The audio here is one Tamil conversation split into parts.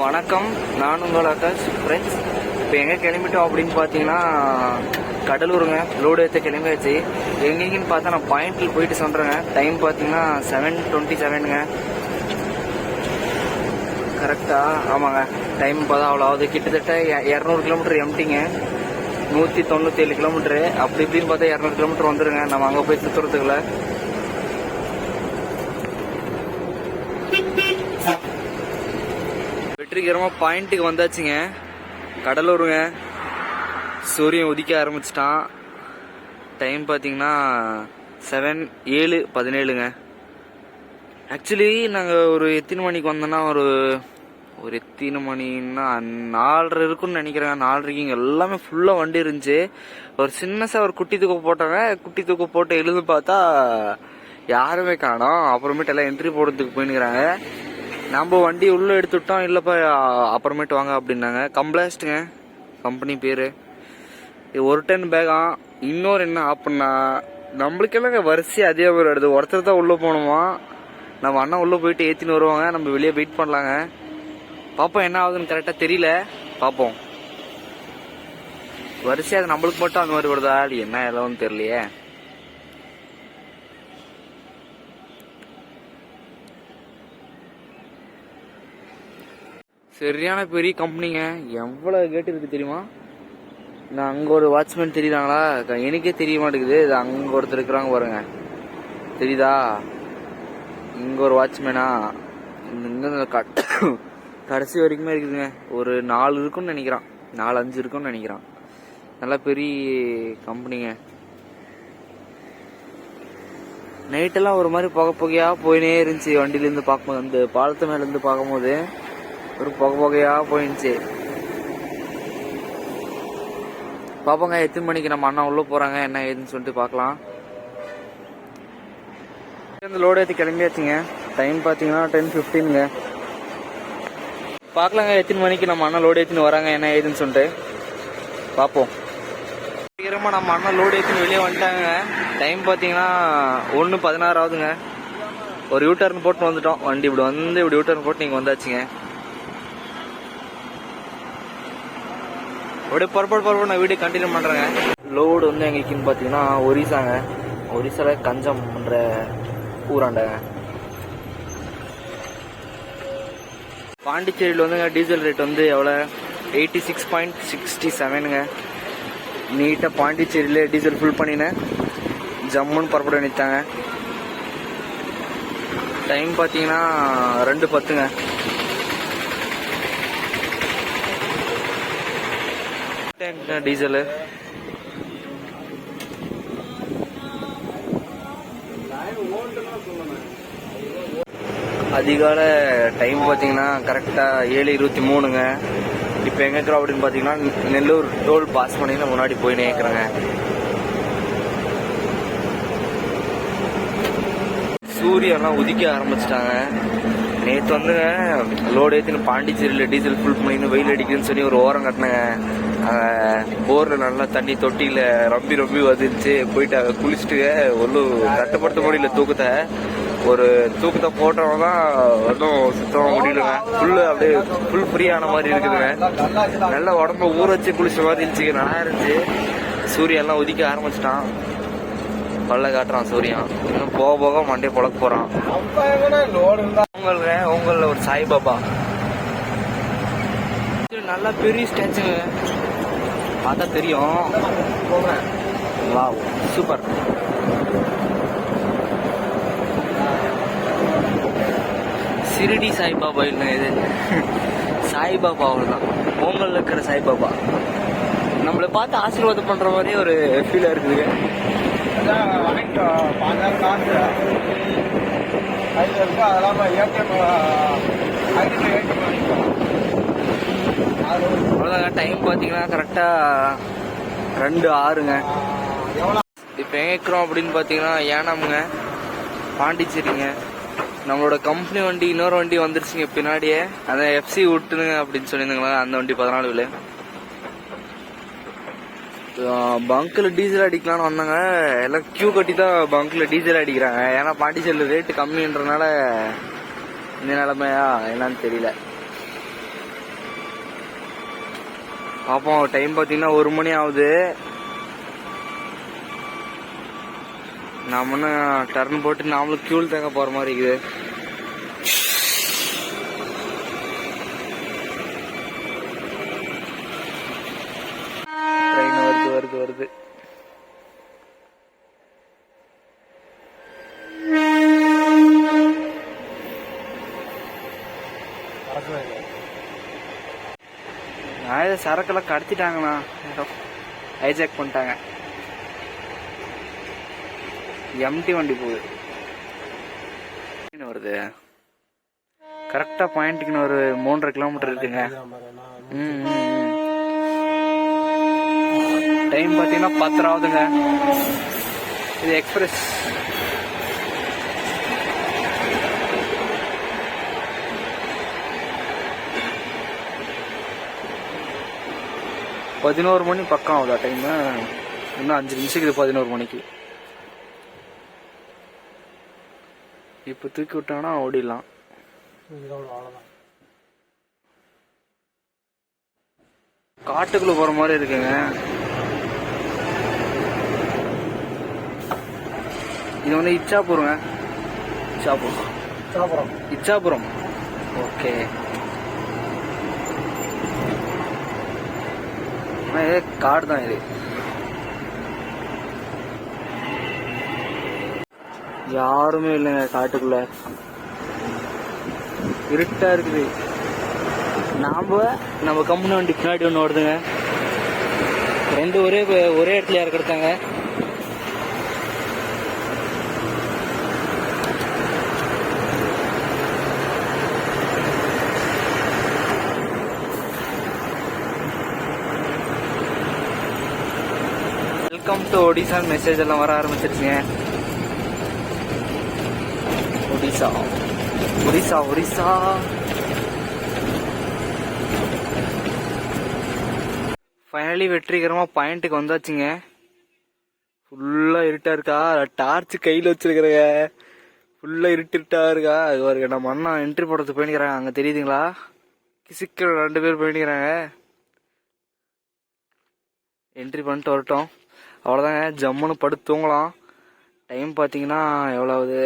வணக்கம், நான் உங்கள் ஆகாஷ் ஃப்ரெண்ட்ஸ். இப்போ எங்கே கிளம்பிட்டோம் அப்படின்னு பார்த்தீங்கன்னா கடலூருங்க. லோடு ஏற்ற கிளம்பியாச்சு. எங்கேங்கன்னு பார்த்தா நான் பாயிண்டில் போயிட்டு சொல்கிறேங்க. டைம் பார்த்தீங்கன்னா 7:27ங்க. கரெக்டாக ஆமாங்க. டைம் பார்த்தா அவ்வளோ ஆகுது. கிட்டத்தட்ட 200 கிலோமீட்டர் எம்டிங்க. 197 கிலோமீட்டரு. அப்படி இப்படின்னு பார்த்தா 200 கிலோமீட்டர் வந்துடுங்க. நம்ம அங்கே போய் சுற்றுறதுக்குள்ள வெற்றிகரமாக பாயிண்ட்டுக்கு வந்தாச்சுங்க. கடலூருங்க. சூரியன் உதிக்க ஆரம்பிச்சிட்டான். டைம் பார்த்தீங்கன்னா 7:17ங்க. ஆக்சுவலி நாங்கள் ஒரு எத்தனை மணிக்கு வந்தோன்னா ஒரு எத்தனை மணின்னா 4:30 இருக்குன்னு நினைக்கிறேன். 4:30 இங்கே எல்லாமே ஃபுல்லாக வண்டி இருந்துச்சு. ஒரு சின்னசாக ஒரு குட்டி தூக்கம் போட்டாங்க. குட்டி தூக்கம் போட்டு எழுந்து பார்த்தா யாருமே காணோம். அப்புறமேட்டு எல்லாம் என்ட்ரி போடுறதுக்கு போயின்னுக்கிறாங்க. நம்ம வண்டி உள்ளே எடுத்துட்டோம். இல்லைப்பா அப்புறமேட்டு வாங்க அப்படின்னாங்க. கம்ப்ளாஸ்ட்டுங்க கம்பெனி பேர். ஒரு டன் பேகா. இன்னொரு என்ன அப்படின்னா நம்மளுக்கெல்லாம் வரிசை அதே ஒரு எடுது. ஒருத்தர் தான் உள்ளே போகணுமா. நம்ம அண்ணா உள்ளே போயிட்டு ஏற்றின்னு வருவாங்க. நம்ம வெளியே வெயிட் பண்ணலாங்க. பார்ப்போம் என்ன ஆகுதுன்னு கரெக்டாக தெரியல. பார்ப்போம். வரிசை அது நம்மளுக்கு மட்டும் அந்த மாதிரி வருதா என்ன எல்லாம் தெரியலையே. சரியான பெரிய கம்பெனிங்க. எவ்வளோ கேட்டு இருக்கு தெரியுமா. நான் அங்கே ஒரு வாட்ச்மேன் தெரியுறாங்களா, எனக்கே தெரிய மாட்டேங்குது. இது அங்கே ஒருத்தர் இருக்கிறாங்க பாருங்க, தெரியுதா. இங்கே ஒரு வாட்ச்மேனா. இங்கே கடைசி வரைக்குமே இருக்குதுங்க. ஒரு 4 இருக்குன்னு நினைக்கிறான், 4-5 இருக்குன்னு நினைக்கிறான். நல்லா பெரிய கம்பெனிங்க. நைட்டெல்லாம் ஒரு மாதிரி புகையா போயினே இருந்துச்சு. வண்டியிலேருந்து பார்க்கும்போது, அந்த பாலத்து மேலேருந்து பார்க்கும்போது ஒரு புகையா போயிடுச்சு. பாப்போங்க எத்தனை மணிக்கு நம்ம அண்ணா உள்ள போறாங்க என்ன ஏதுன்னு சொல்லிட்டு பார்க்கலாம். லோடு ஏற்றி கிளம்பியாச்சுங்க. டைம் பார்த்தீங்கன்னா 10:15ங்க. பார்க்கலாங்க எத்தனை மணிக்கு நம்ம அண்ணா லோடு ஏற்றின்னு வராங்க என்ன ஏதுன்னு சொல்லிட்டு பார்ப்போம். சீக்கிரமாக நம்ம அண்ணா லோடு ஏற்றின்னு வெளியே வந்துட்டாங்க. டைம் பார்த்தீங்கன்னா 1:16 ஆகுதுங்க. ஒரு யூட்டர்ன் போட்டு வந்துட்டோம். வண்டி இப்படி வந்து இப்படி யூட்டர்ன் போட்டு நீங்கள் வந்தாச்சுங்க. அப்படியே பரப்பட நான் வீடியோ கண்டினியூ பண்ணுறேங்க. லோடு வந்து எங்களுக்குன்னு பார்த்தீங்கன்னா ஒரிசாங்க. ஒரிசாவில் கஞ்சம் பண்ணுற ஊராண்டங்க. பாண்டிச்சேரியில் வந்துங்க டீசல் ரேட் வந்து எவ்வளோ 86.67ங்க. நீட்டாக பாண்டிச்சேரியில் டீசல் ஃபுல் பண்ணினேன். ஜம்முன்னு பரப்பட நினைத்தாங்க. டைம் பார்த்தீங்கன்னா 2:10ங்க. டீசலு அதிகால டைம் பார்த்தீங்கன்னா கரெக்டாக 7:23ங்க. இப்போ எங்கே இருக்கிறோம் அப்படின்னு பார்த்தீங்கன்னா நெல்லூர் டோல் பாஸ் பண்ணி முன்னாடி போயினே இருக்கிறேங்க. சூரியெல்லாம் உதிக்க ஆரம்பிச்சிட்டாங்க. நேற்று வந்துங்க லோடு ஏற்றின்னு பாண்டிச்சேரியில் டீசல் ஃபுல் பண்ணின்னு வெயில் அடிக்குதுன்னு சொல்லி ஒரு ஓரம் கட்டினேங்க. போரில் நல்லா தண்ணி தொட்டியில் ரொம்ப வந்துருச்சு. போயிட்டு குளிச்சுட்டு ஒன்றும் கட்டுப்படுத்த முடியல தூக்கத்தை. ஒரு தூக்கத்தை போட்டவங்க தான் ஒன்றும் சுத்தமாக முடியலங்க. ஃபுல்லு அப்படியே ஃபுல் ஃப்ரீயான மாதிரி இருக்குதுங்க. நல்லா உடம்பு ஊற வச்சு குளிச்ச மாதிரி இருந்துச்சு. நல்லா இருந்துச்சு. சூரியன்லாம் உதிக்க ஆரம்பிச்சிட்டான். பல்ல காட்டுறான் சூரியன். இன்னும் போக போக மண்டே பொழக்க போகிறான். உங்களில் ஒரு சாய்பாபா நல்லா பெரிய ஸ்டாச்சுங்க. பார்த்தா தெரியும். Wow super. சிரிடி சாய்பாபா இல்லை, இது சாய்பாபா. அவ்வளோதான் பொங்கல் இருக்கிற சாய்பாபா. நம்மளை பார்த்து ஆசீர்வாதம் பண்ணுற மாதிரியே ஒரு ஃபீலாக இருக்குதுங்க. அவ்வளோதாங்க. டைம் பார்த்தீங்கன்னா கரெக்டாக 2:06ங்க. இப்போ எங்கே இருக்கிறோம் அப்படின்னு பார்த்தீங்கன்னா ஏனாமுங்க, பாண்டிச்சேரிங்க. நம்மளோட கம்பெனி வண்டி இன்னொரு வண்டி வந்துருச்சுங்க பின்னாடியே. அந்த FC விட்டுனுங்க அப்படின்னு சொல்லியிருந்தாங்களா, அந்த வண்டி 14 பங்க்கில் டீசல் அடிக்கலான்னு வந்தாங்க. எல்லாம் கியூ கட்டி தான் பங்க்கில் டீசல் அடிக்கிறாங்க. ஏன்னா பாண்டிச்சேரியில் ரேட்டு கம்மின்றனால இந்த நிலைமையா என்னன்னு தெரியல. பார்ப்போம். டைம் பார்த்தீங்கன்னா 1 மணி ஆகுது. நாம டர்ன் போட்டு நாமளும் கியூல் தேங்க போற மாதிரி இருக்குது. ட்ரெயின் வருது வருது. சரக்கெல்லாம் கடத்திட்டாங்கண்ணா, ஹைஜாக் பண்ணிட்டாங்க. எம்டி வண்டி போகுது வருது. கரெக்டா பாயிண்ட்டுக்குன்னு ஒரு 3.5 கிலோமீட்டர் இருக்குங்க. டைம் பாத்தீங்கன்னா 10 ஆகுதுங்க. இது எக்ஸ்பிரஸ். பதினோரு மணி பக்கம் ஆகுதா டைம். இன்னும் 5 நிமிஷத்துக்கு 11 மணிக்கு. இப்ப தூக்கி விட்டாங்கன்னா ஓடிடலாம். காட்டுக்குள்ள போற மாதிரி இருக்குங்க. இது வந்து இச்சாபுரங்க. இச்சாபுரம். ஓகே. காடு தான் இது. யாருமே இல்லைங்க காட்டுக்குள்ள. இருட்டா இருக்குது. நம்ம கம்பெனி வண்டி பின்னாடி ஒன்று ஓடுதுங்க. 2 ஒரே இடத்துல இறக்கிட்டாங்க. வெல்கம் டு ஒடிசா மெசேஜ் எல்லாம் வர ஆரம்பிச்சிருச்சுங்க. ஒரிசா. ஃபைனலி வெற்றிகரமா பாயிண்ட்டுக்கு வந்தாச்சுங்க. ஃபுல்லா இருட்டா இருக்கா. டார்ச் கையில வச்சிருக்கிறங்க. ஃபுல்லா இருட்டா இருக்கா. அது ஒரு நம்ம அண்ணா என்ட்ரி போடுறதுக்கு போயிடுறாங்க. அங்க தெரியுதுங்களா? கிசிக்க 2 பேர் போயிடுறாங்க. என்ட்ரி பண்ணிட்டு வரட்டும். அவ்வளோதாங்க. ஜம்முன்னு படுத்து தூங்கலாம். டைம் பார்த்தீங்கன்னா எவ்வளவு?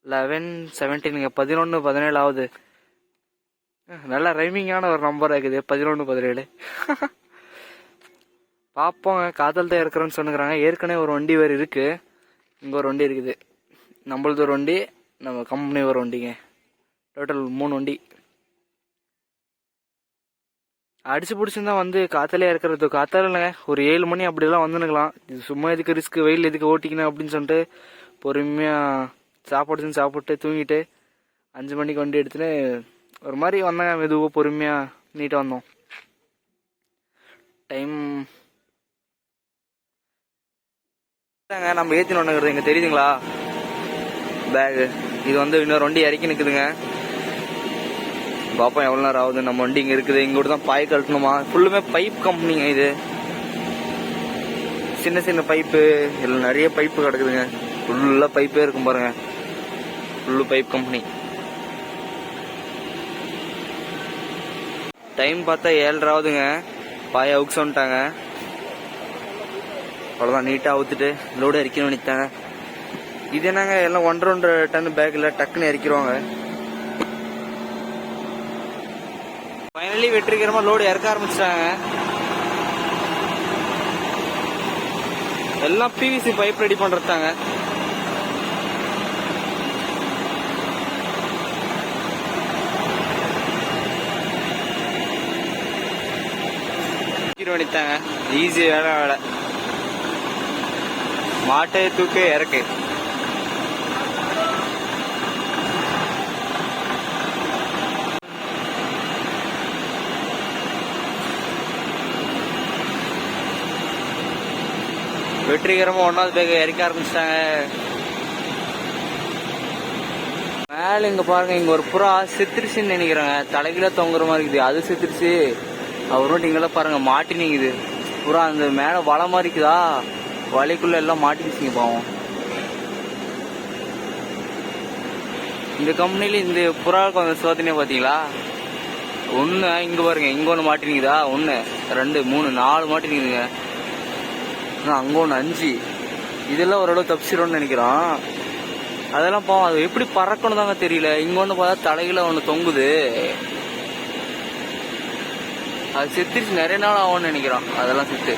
11:17. 11:17 ஆகுது. நல்லா ரைமிங்கான ஒரு நம்பர் இருக்குது. 11:17. பார்ப்போங்க. காதல் தான் இருக்கிறேன்னு சொன்னுக்கிறாங்க. ஏற்கனவே ஒரு வண்டி வேறு இருக்கு. இங்கே ஒரு வண்டி இருக்குது. நம்மளது ஒரு வண்டி, நம்ம கம்பெனி ஒரு வண்டிங்க. டோட்டல் 3 வண்டி. அடிச்சு பிடிச்சிருந்தா வந்து காத்தாலே இருக்கிறது. காத்தால இல்லைங்க, ஒரு 7 மணி அப்படிலாம் வந்துனுக்கலாம். இது சும்மா எதுக்கு ரிஸ்க், வெயில் எதுக்கு ஓட்டிக்கணும் அப்படின்னு சொல்லிட்டு பொறுமையாக சாப்பிட்டு தூங்கிட்டு 5 மணிக்கு வண்டி எடுத்துன்னு ஒரு மாதிரி வந்தாங்க. மெதுவாக பொறுமையாக நீட்டாக வந்தோம். டைம் நம்ம ஏற்றின ஒன்றுங்கிறது இங்கே தெரியுதுங்களா? பேகு. இது வந்து இன்னொரு வண்டி இறக்கி நிற்குதுங்க. பாப்பா எவ்வளோ நேரம் ஆகுது. நம்ம வண்டி இங்கே இருக்குது. இங்கே தான் பாய் கழட்டணுமா. ஃபுல்லுமே பைப் கம்பெனிங்க இது. சின்ன பைப்பு இதில் நிறைய பைப்பு கிடக்குதுங்க. ஃபுல்லாக பைப்பே இருக்கும் பாருங்க. Full pipe company. டைம் பார்த்தா 7:30 ஆகுதுங்க. பாயை அவுக்ஸ் வந்துட்டாங்க. அவ்வளோதான். நீட்டாக அவுத்துட்டு லோடு இறக்கணும் நினைத்தாங்க. இது என்னங்க எல்லாம் 1.5 டன் பேக்கில் டக்குன்னு இறக்கிடுவாங்க. ஃபைனலி வெற்றிகரமா லோடு இறக்க ஆரம்பிச்சிட்டாங்க. எல்லாம் பிவிசி பைப் ரெடி பண்றதாங்க. பண்ணிட்டாங்க. ஈஸி வேலை. மாட்டை தூக்க இறக்கு. வெற்றிகரமா 1வது பேக் இறக்க ஆரம்பிச்சிட்டாங்க. மேல இங்க பாருங்க, இங்க ஒரு புறா செத்துருச்சுன்னு நினைக்கிறாங்க. தலைகீழ தொங்குற மாதிரி இருக்குது. அது செத்துருச்சு. அவரும் இங்கெல்லாம் பாருங்க மாட்டினிங்குது புறா. அந்த மேல வலை மாதிரி இருக்குதா, வலைக்குள்ள எல்லாம் மாட்டிக்கிச்சுங்க பாவம். இந்த கம்பெனில இந்த புறாவுக்கு வந்த சோதனையை பாத்தீங்களா? ஒன்று இங்கே பாருங்க, இங்கே ஒன்று மாட்டினீங்கதா, 1 2 3 4 மாட்டினீங்க. அங்கே ஒன்று 5. இதெல்லாம் ஓரளவு தப்பிச்சிடும்னு நினைக்கிறோம். அதெல்லாம் பாவம், அது எப்படி பறக்கணும் தாங்க தெரியல. இங்கே ஒன்று பார்த்தா தலையில ஒன்று தொங்குது, அது செத்துருச்சு. நிறைய நாள் ஆகும்னு நினைக்கிறோம் அதெல்லாம் செத்து.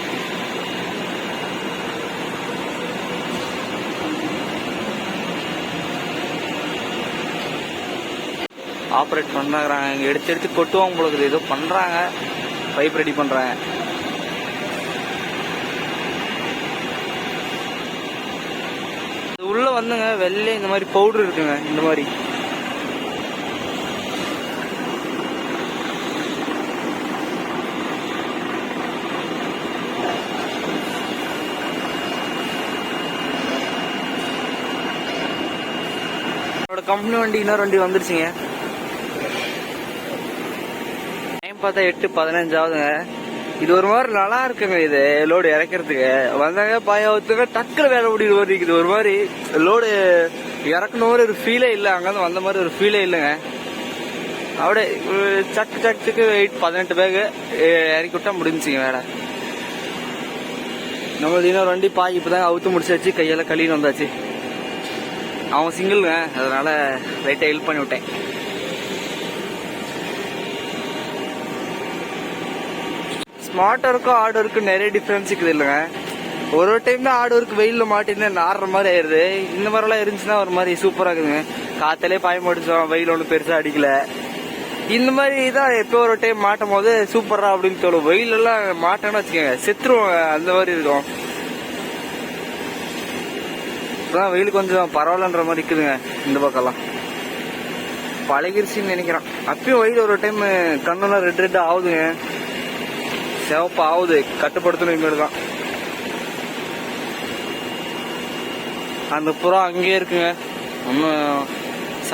ஆப்ரேட் பண்ணுறாங்க, இங்கே எடுத்து கொட்டுவாங்க போல ஏதோ பண்ணுறாங்க, பைப் ரெடி பண்ணுறாங்க. உள்ள வந்துங்க வெள்ளை இந்த மாதிரி பவுடர் இருக்குங்க, இந்த மாதிரி கம்பெனி வண்டி இன்னொரு வண்டி வந்துருச்சுங்க. டைம் பார்த்தா 8:15 ஆகுதுங்க. இது ஒரு மாதிரி நல்லா இருக்குங்க. இது லோடு இறக்கிறதுக்கு வந்தாங்க பாயத்துக்கு டக்குல வேலை முடிவு வருது. ஒரு மாதிரி லோடு இறக்கணும் ஒரு ஃபீலே இல்லை, அங்கேருந்து வந்த மாதிரி ஒரு ஃபீலே இல்லைங்க. அப்படியே சட்டுக்கு 18 பேக் இறக்கி விட்டா முடிஞ்சுங்க வேலை. நம்மளது இன்னொரு வண்டி பாய் இப்போதாங்க அவுத்து முடிச்சாச்சு, கையெல்லாம் கழுவின்னு வந்தாச்சு. அவன் சிங்கிள்ங்க, அதனால லைட்டாக ஹெல்ப் பண்ணி விட்டேன். ஸ்மார்ட் ஒர்க்கும் ஹார்ட் ஒர்க்கும் நிறைய டிஃபரன்ஸ் இருக்குது இல்லைங்க. ஒரு டைம் தான் ஹார்ட் ஒர்க் வெயிலில் மாட்டின்னு நாடுற மாதிரி ஆயிடுது. இந்த மாதிரிலாம் இருந்துச்சுன்னா ஒரு மாதிரி சூப்பராக இருக்குதுங்க. காத்தாலே பாய மாட்டிச்சோம், வெயில் ஒன்றும் பெருசாக அடிக்கல. இந்த மாதிரி தான் எப்போ ஒரு டைம் மாட்டும் போது சூப்பரா அப்படின்னு தோணும். வெயிலெல்லாம் மாட்டோன்னு வச்சுக்கோங்க செத்துருவோம், அந்த மாதிரி இருக்கும். இப்பதான் வெயில் கொஞ்சம் பரவாயில்லன்ற மாதிரி இருக்குதுங்க இந்த பக்கம்லாம். பழகிருச்சின்னு நினைக்கிறேன். அப்பயும் வெயில் ஒரு டைம் கண்ணெல்லாம் ரெட் ஆகுதுங்க, சிவப்பு ஆகுது. கட்டுப்படுத்தணும் இனிமேல் தான். அந்த புறா அங்கேயே இருக்குங்க, ஒன்றும்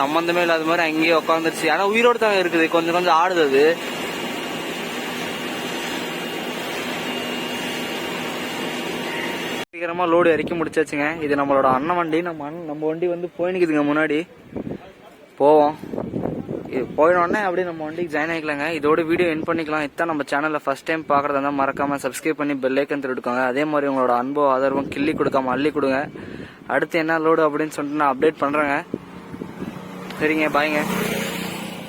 சம்பந்தமே இல்லாத மாதிரி அங்கேயே உட்காந்துருச்சு. ஆனா உயிரோடு தாங்க இருக்குது, கொஞ்சம் ஆடுது. அது சீக்கிரமா லோடு இறக்கி முடிச்சாச்சுங்க. இது நம்மளோட அண்ணன் வண்டி. நம்ம வண்டி வந்து போயினுக்குதுங்க முன்னாடி. போவோம், போயிடனே அப்படியே நம்ம வண்டிக்கு ஜாயின் ஆகிக்கலாங்க. இதோட வீடியோ என் பண்ணிக்கலாம். இதான் நம்ம சேனலில் ஃபர்ஸ்ட் டைம் பார்க்குறதா இருந்தால் மறக்காம சப்ஸ்கிரைப் பண்ணி பெல் ஐக்கன் தட்டிடுங்க. அதே மாதிரி உங்களோட அன்போ ஆதரவும் கிள்ளி கொடுக்காம அள்ளி கொடுங்க. அடுத்து என்ன லோடு அப்படின்னு சொல்லிட்டு நான் அப்டேட் பண்ணுறேங்க. சரிங்க, பாய்ங்க.